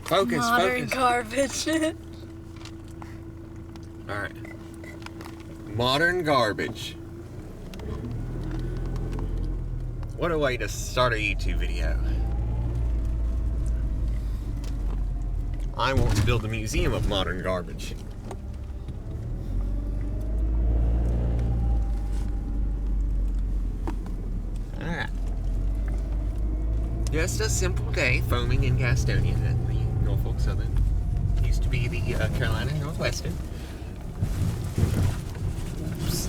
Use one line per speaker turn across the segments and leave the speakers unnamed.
Focus,
Modern
focus.
garbage.
Alright. Modern garbage. What a way to start a YouTube video. I want to build a museum of modern garbage. Alright. Just a simple day foaming in Gastonia, the Norfolk Southern. Used to be the Carolina Northwestern. Oops.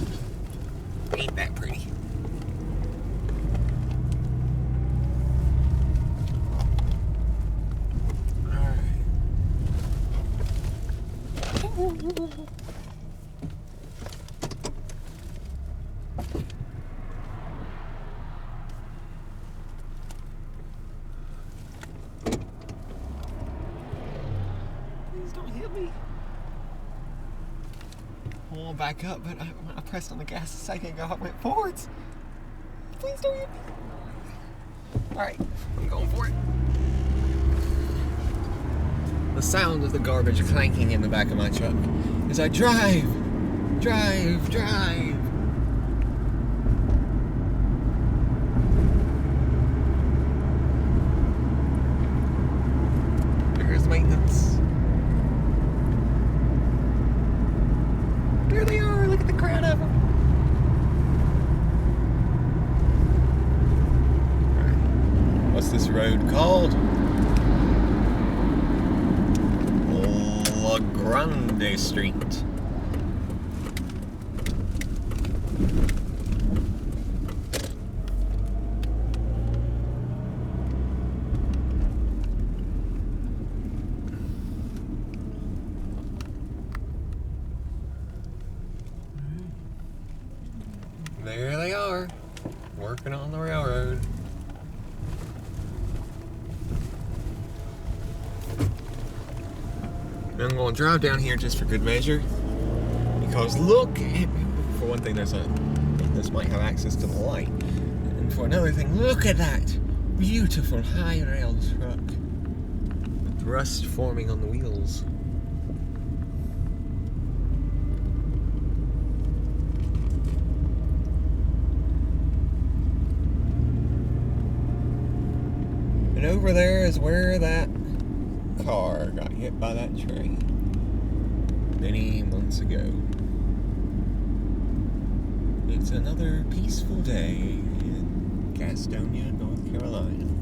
Ain't that pretty. Please don't hit me. I won't back up, but when I pressed on the gas a second ago, I went forwards. Please don't hit me. Alright, I'm going for it. The sound of the garbage clanking in the back of my truck as I drive. There's maintenance. There they are, look at the crowd of them. Right. What's this road called? La Grande Street. There they are, working on the railroad. I'm going to drive down here just for good measure, because look at, for one thing, this might have access to the light, and for another thing, look at that beautiful high rail truck with rust forming on the wheels. And over there is where that car got hit by that train many months ago. It's another peaceful day in Gastonia, North Carolina.